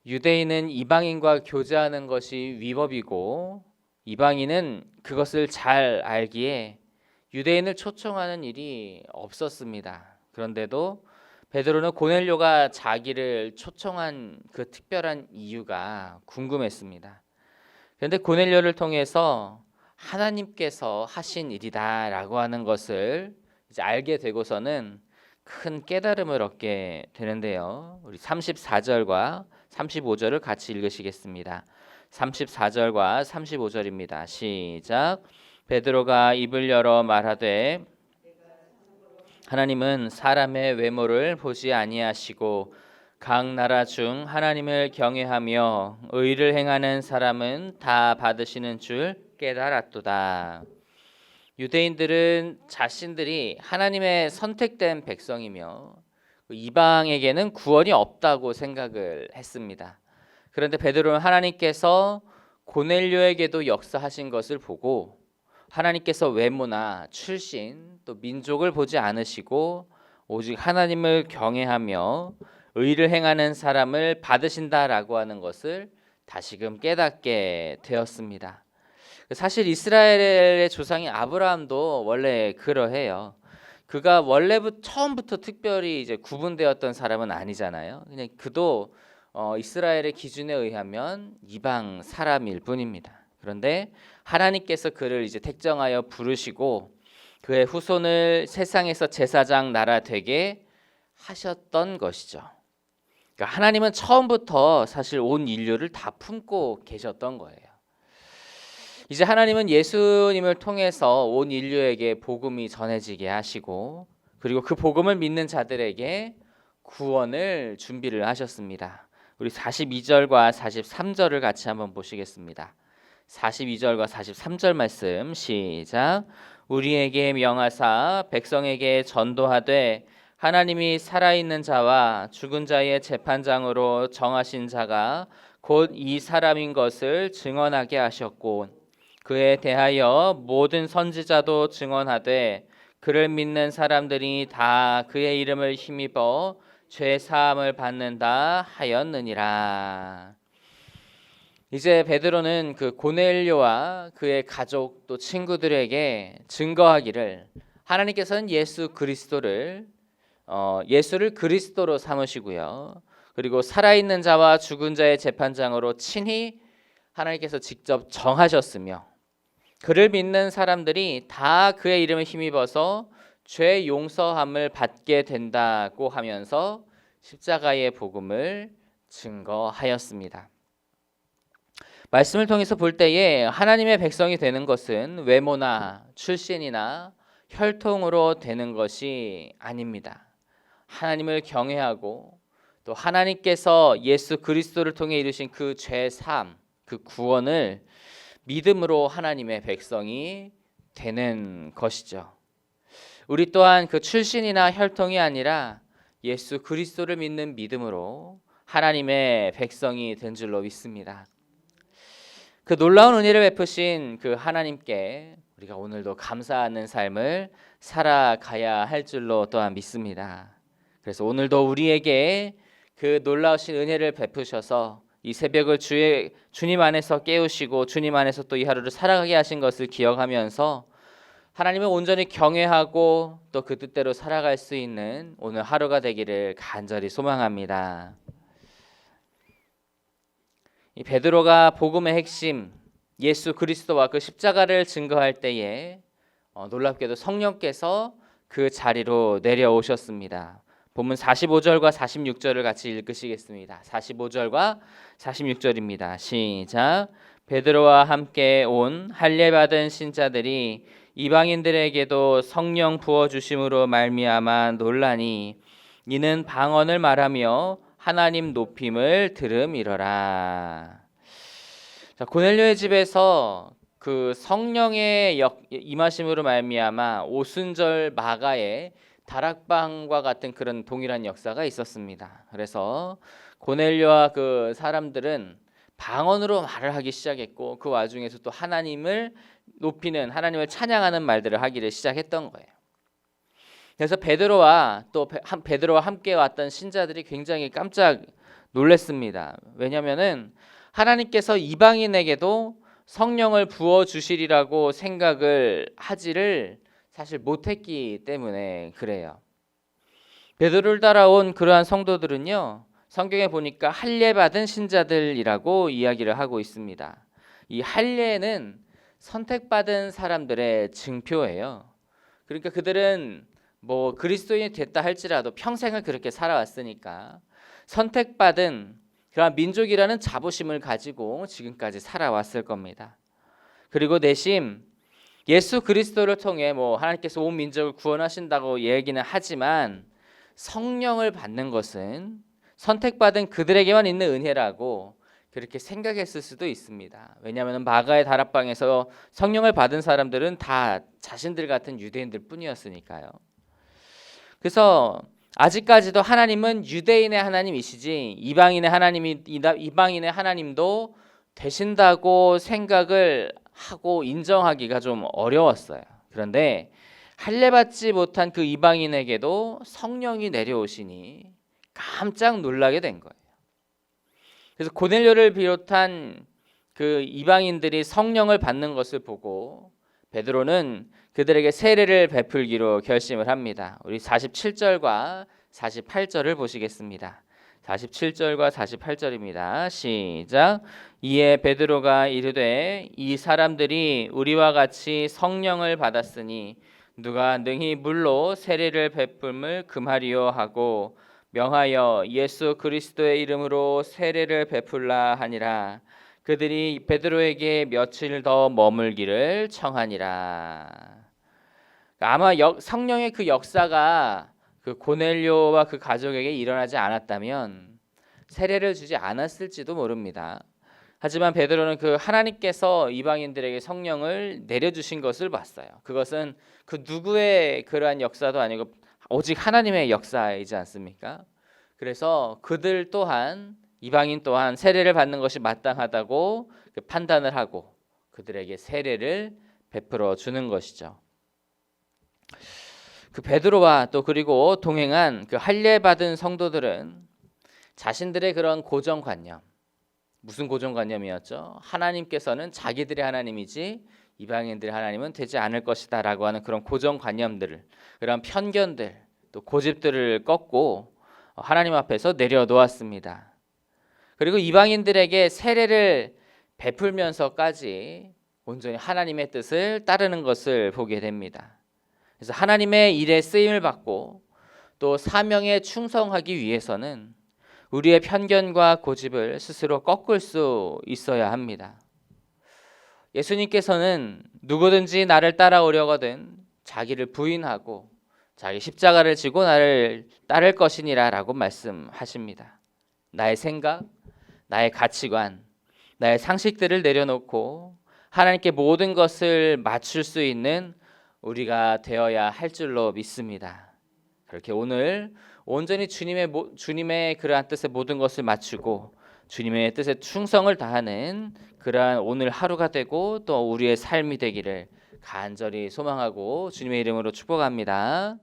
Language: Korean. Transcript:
유대인은 이방인과 교제하는 것이 위법이고 이방인은 그것을 잘 알기에 유대인을 초청하는 일이 없었습니다. 그런데도 베드로는 고넬료가 자기를 초청한 그 특별한 이유가 궁금했습니다. 그런데 고넬료를 통해서 하나님께서 하신 일이다라고 하는 것을 이제 알게 되고서는 큰 깨달음을 얻게 되는데요. 우리 34절과 35절을 같이 읽으시겠습니다. 34절과 35절입니다. 시작. 베드로가 입을 열어 말하되 하나님은 사람의 외모를 보지 아니하시고 각 나라 중 하나님을 경외하며 의를 행하는 사람은 다 받으시는 줄 깨달았도다. 유대인들은 자신들이 하나님의 선택된 백성이며 이방에게는 구원이 없다고 생각을 했습니다. 그런데 베드로는 하나님께서 고넬료에게도 역사하신 것을 보고 하나님께서 외모나 출신 또 민족을 보지 않으시고 오직 하나님을 경외하며 의를 행하는 사람을 받으신다라고 하는 것을 다시금 깨닫게 되었습니다. 사실 이스라엘의 조상인 아브라함도 원래 그러해요. 그가 처음부터 특별히 이제 구분되었던 사람은 아니잖아요. 그냥 그도 이스라엘의 기준에 의하면 이방 사람일 뿐입니다. 그런데 하나님께서 그를 이제 택정하여 부르시고 그의 후손을 세상에서 제사장 나라 되게 하셨던 것이죠. 그러니까 하나님은 처음부터 사실 온 인류를 다 품고 계셨던 거예요. 이제 하나님은 예수님을 통해서 온 인류에게 복음이 전해지게 하시고 그리고 그 복음을 믿는 자들에게 구원을 준비를 하셨습니다. 우리 42절과 43절을 같이 한번 보시겠습니다. 42절과 43절 말씀 시작. 우리에게 명하사 백성에게 전도하되 하나님이 살아있는 자와 죽은 자의 재판장으로 정하신 자가 곧 이 사람인 것을 증언하게 하셨고 그에 대하여 모든 선지자도 증언하되 그를 믿는 사람들이 다 그의 이름을 힘입어 죄 사함을 받는다 하였느니라. 이제 베드로는 그 고넬료와 그의 가족 또 친구들에게 증거하기를 하나님께서는 예수를 그리스도로 삼으시고요. 그리고 살아있는 자와 죽은 자의 재판장으로 친히 하나님께서 직접 정하셨으며 그를 믿는 사람들이 다 그의 이름을 힘입어서 죄 용서함을 받게 된다고 하면서 십자가의 복음을 증거하였습니다. 말씀을 통해서 볼 때에 하나님의 백성이 되는 것은 외모나 출신이나 혈통으로 되는 것이 아닙니다. 하나님을 경외하고 또 하나님께서 예수 그리스도를 통해 이루신 그 죄 사함, 그 구원을 믿음으로 하나님의 백성이 되는 것이죠. 우리 또한 그 출신이나 혈통이 아니라 예수 그리스도를 믿는 믿음으로 하나님의 백성이 된 줄로 믿습니다. 그 놀라운 은혜를 베푸신 그 하나님께 우리가 오늘도 감사하는 삶을 살아가야 할 줄로 또한 믿습니다. 그래서 오늘도 우리에게 그 놀라우신 은혜를 베푸셔서 이 새벽을 주님 안에서 깨우시고 주님 안에서 또 이 하루를 살아가게 하신 것을 기억하면서 하나님을 온전히 경외하고 또 그 뜻대로 살아갈 수 있는 오늘 하루가 되기를 간절히 소망합니다. 이 베드로가 복음의 핵심 예수 그리스도와 그 십자가를 증거할 때에 놀랍게도 성령께서 그 자리로 내려오셨습니다. 본문 45절과 46절을 같이 읽으시겠습니다. 45절과 46절입니다. 시작. 베드로와 함께 온 할례 받은 신자들이 이방인들에게도 성령 부어 주심으로 말미암아 놀라니 이는 방언을 말하며 하나님 높임을 들음이러라. 자, 고넬료의 집에서 그 성령의 임하심으로 말미암아 오순절 마가에 다락방과 같은 그런 동일한 역사가 있었습니다. 그래서 고넬료와 그 사람들은 방언으로 말을 하기 시작했고 그 와중에서 또 하나님을 높이는 하나님을 찬양하는 말들을 하기를 시작했던 거예요. 그래서 베드로와 함께 왔던 신자들이 굉장히 깜짝 놀랐습니다. 왜냐하면은 하나님께서 이방인에게도 성령을 부어 주시리라고 생각을 하지를 사실 못했기 때문에 그래요. 베드로를 따라온 그러한 성도들은요, 성경에 보니까 할례 받은 신자들이라고 이야기를 하고 있습니다. 이 할례는 선택받은 사람들의 증표예요. 그러니까 그들은 뭐 그리스도인이 됐다 할지라도 평생을 그렇게 살아왔으니까 선택받은 그러한 민족이라는 자부심을 가지고 지금까지 살아왔을 겁니다. 그리고 내심 예수 그리스도를 통해 뭐 하나님께서 온 민족을 구원하신다고 얘기는 하지만 성령을 받는 것은 선택받은 그들에게만 있는 은혜라고 그렇게 생각했을 수도 있습니다. 왜냐하면 마가의 다락방에서 성령을 받은 사람들은 다 자신들 같은 유대인들 뿐이었으니까요. 그래서 아직까지도 하나님은 유대인의 하나님이시지 이방인의 하나님도 되신다고 생각을 하고 인정하기가 좀 어려웠어요. 그런데 할례 받지 못한 그 이방인에게도 성령이 내려오시니 깜짝 놀라게 된 거예요. 그래서 고넬료를 비롯한 그 이방인들이 성령을 받는 것을 보고 베드로는 그들에게 세례를 베풀기로 결심을 합니다. 우리 47절과 48절을 보시겠습니다. 47절과 48절입니다. 시작. 이에 베드로가 이르되 이 사람들이 우리와 같이 성령을 받았으니 누가 능히 물로 세례를 베풀음을 금하리요 하고 명하여 예수 그리스도의 이름으로 세례를 베풀라 하니라. 그들이 베드로에게 며칠 더 머물기를 청하니라. 아마 성령의 그 역사가 그 고넬료와 그 가족에게 일어나지 않았다면 세례를 주지 않았을지도 모릅니다. 하지만 베드로는 그 하나님께서 이방인들에게 성령을 내려주신 것을 봤어요. 그것은 그 누구의 그러한 역사도 아니고 오직 하나님의 역사이지 않습니까? 그래서 그들 또한 이방인 또한 세례를 받는 것이 마땅하다고 판단을 하고 그들에게 세례를 베풀어 주는 것이죠. 그 베드로와 또 그리고 동행한 그 할례 받은 성도들은 자신들의 그런 고정관념, 무슨 고정관념이었죠? 하나님께서는 자기들의 하나님이지 이방인들의 하나님은 되지 않을 것이다라고 하는 그런 고정관념들을, 그런 편견들, 또 고집들을 꺾고 하나님 앞에서 내려놓았습니다. 그리고 이방인들에게 세례를 베풀면서까지 온전히 하나님의 뜻을 따르는 것을 보게 됩니다. 그래서 하나님의 일에 쓰임을 받고 또 사명에 충성하기 위해서는 우리의 편견과 고집을 스스로 꺾을 수 있어야 합니다. 예수님께서는 누구든지 나를 따라오려거든 자기를 부인하고 자기 십자가를 지고 나를 따를 것이니라 라고 말씀하십니다. 나의 생각, 나의 가치관, 나의 상식들을 내려놓고 하나님께 모든 것을 맞출 수 있는 우리가 되어야 할 줄로 믿습니다. 그렇게 오늘 온전히 주님의 그러한 뜻에 모든 것을 맞추고 주님의 뜻에 충성을 다하는 그러한 오늘 하루가 되고 또 우리의 삶이 되기를 간절히 소망하고 주님의 이름으로 축복합니다.